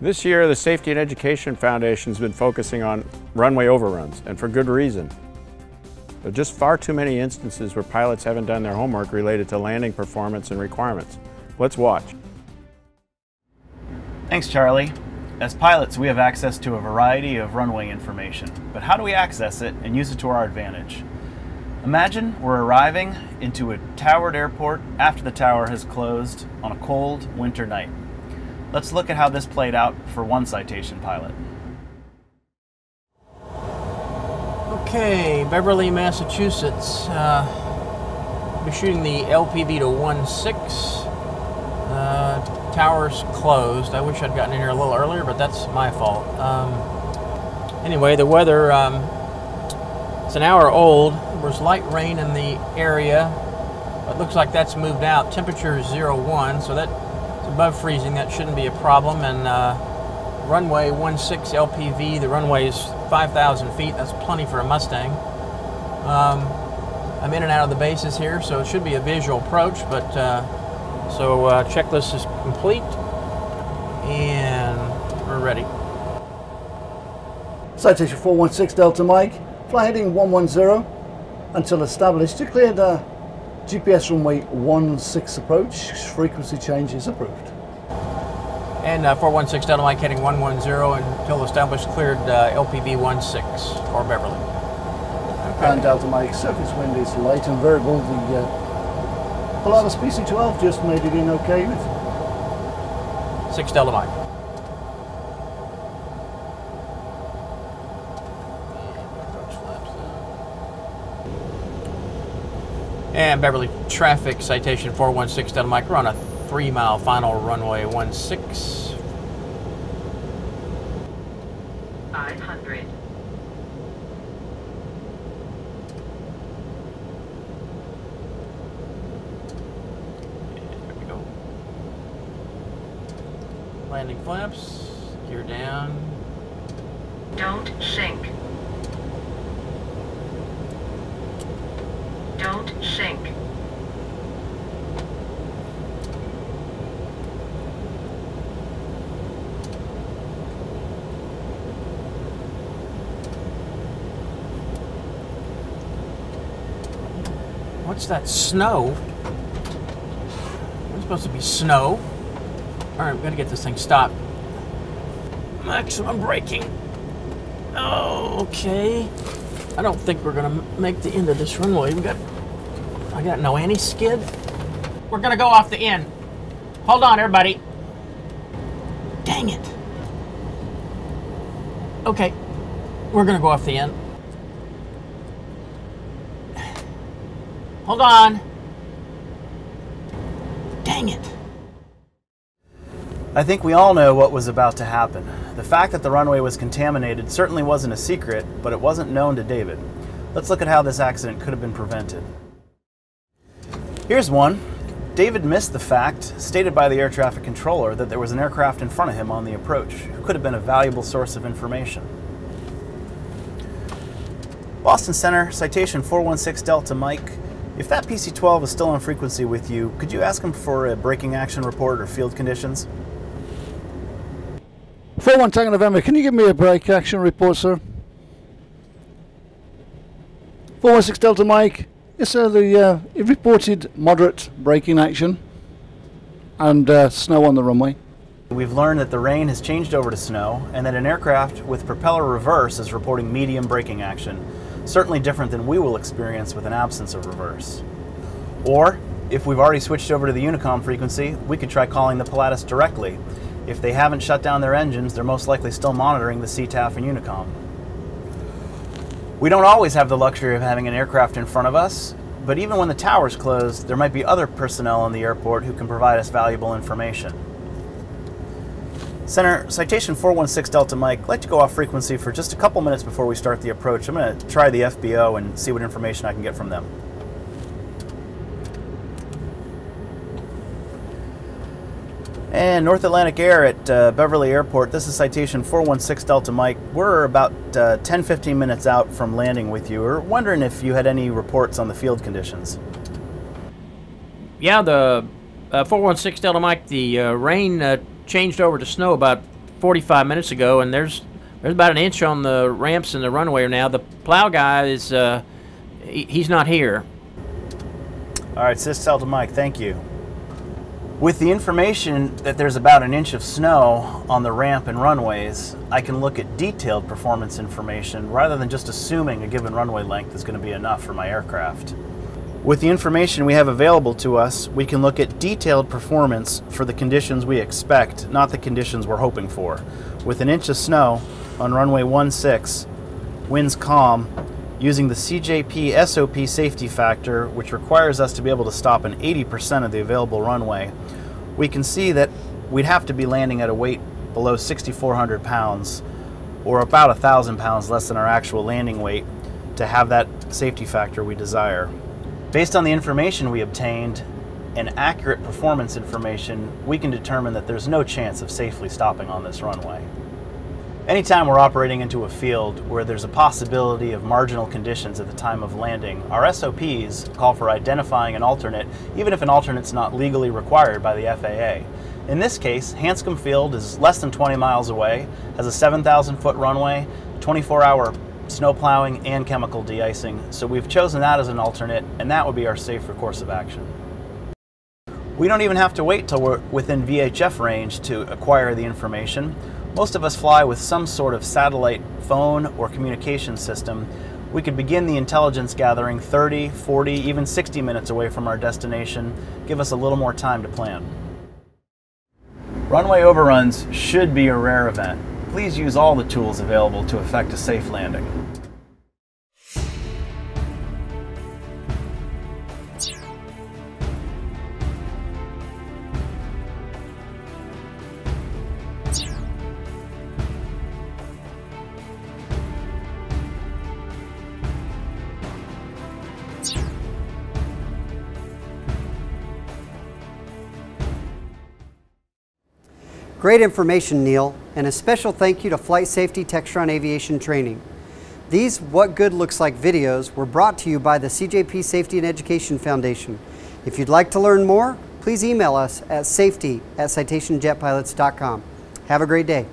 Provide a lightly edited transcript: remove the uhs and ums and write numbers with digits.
This year, the Safety and Education Foundation has been focusing on runway overruns, and for good reason. There are just far too many instances where pilots haven't done their homework related to landing performance and requirements. Let's watch. Thanks, Charlie. As pilots, we have access to a variety of runway information, but how do we access it and use it to our advantage? Imagine we're arriving into a towered airport after the tower has closed on a cold winter night. Let's look at how this played out for one citation pilot. Okay, Beverly, Massachusetts. We're shooting the LPV to 16. Tower's closed. I wish I'd gotten in here a little earlier, but that's my fault. Anyway, the weather, it's an hour old. There was light rain in the area. It looks like that's moved out. Temperature is 01, so that's above freezing. That shouldn't be a problem. And runway 16 LPV, the runway is 5,000 feet. That's plenty for a Mustang. I'm in and out of the bases here, so it should be a visual approach, but so checklist is complete, and we're ready. Citation 416 Delta Mike, fly heading 110 until established. Declared GPS runway 16 approach, frequency change is approved. And 416 Delta Mike heading 110 until established, cleared LPV 16 for Beverly. Okay. And Delta Mike, surface wind is light and variable. The Polaris PC-12 just made it in okay with 6 Delta Mike. And Beverly traffic, citation 416 Delta Mike. We're on a 3-mile final runway 16. 500. There we go. Landing flaps, gear down. Don't sink. Don't sink. What's that? Snow? It's supposed to be snow. Alright, we've got to get this thing stopped. Maximum braking. Okay. I don't think we're gonna make the end of this runway. I got no anti-skid. We're gonna go off the end. Hold on, everybody. Dang it. Okay, we're gonna go off the end. Hold on. Dang it. I think we all know what was about to happen. The fact that the runway was contaminated certainly wasn't a secret, but it wasn't known to David. Let's look at how this accident could have been prevented. Here's one. David missed the fact, stated by the air traffic controller, that there was an aircraft in front of him on the approach, who could have been a valuable source of information. Boston Center, citation 416 Delta Mike. If that PC-12 is still on frequency with you, could you ask him for a braking action report or field conditions? 41 Tango November, can you give me a brake action report, sir? 416 Delta Mike, yes sir, it reported moderate braking action and snow on the runway. We've learned that the rain has changed over to snow and that an aircraft with propeller reverse is reporting medium braking action, certainly different than we will experience with an absence of reverse. Or, if we've already switched over to the Unicom frequency, we could try calling the Pilatus directly. If they haven't shut down their engines, they're most likely still monitoring the CTAF and Unicom. We don't always have the luxury of having an aircraft in front of us, but even when the tower's closed, there might be other personnel in the airport who can provide us valuable information. Center, citation 416 Delta Mike, I'd like to go off frequency for just a couple minutes before we start the approach. I'm going to try the FBO and see what information I can get from them. And North Atlantic Air at Beverly Airport, this is citation 416 Delta Mike. We're about 10-15 minutes out from landing with you. We're wondering if you had any reports on the field conditions. Yeah, the 416 Delta Mike, the rain changed over to snow about 45 minutes ago, and there's about an inch on the ramps and the runway now. The plow guy is he's not here. All right, Sis Delta Mike, thank you. With the information that there's about an inch of snow on the ramp and runways, I can look at detailed performance information rather than just assuming a given runway length is going to be enough for my aircraft. With the information we have available to us, we can look at detailed performance for the conditions we expect, not the conditions we're hoping for. With an inch of snow on runway 16, winds calm, using the CJP SOP safety factor, which requires us to be able to stop in 80% of the available runway, we can see that we'd have to be landing at a weight below 6,400 pounds, or about 1,000 pounds less than our actual landing weight, to have that safety factor we desire. Based on the information we obtained and accurate performance information, we can determine that there's no chance of safely stopping on this runway. Anytime we're operating into a field where there's a possibility of marginal conditions at the time of landing, our SOPs call for identifying an alternate, even if an alternate's not legally required by the FAA. In this case, Hanscom Field is less than 20 miles away, has a 7,000-foot runway, 24-hour snow plowing, and chemical de-icing, so we've chosen that as an alternate, and that would be our safer course of action. We don't even have to wait till we're within VHF range to acquire the information. Most of us fly with some sort of satellite phone or communication system. We could begin the intelligence gathering 30, 40, even 60 minutes away from our destination, give us a little more time to plan. Runway overruns should be a rare event. Please use all the tools available to effect a safe landing. Great information, Neil, and a special thank you to Flight Safety Textron Aviation Training. These What Good Looks Like videos were brought to you by the CJP Safety and Education Foundation. If you'd like to learn more, please email us at safety@citationjetpilots.com. Have a great day.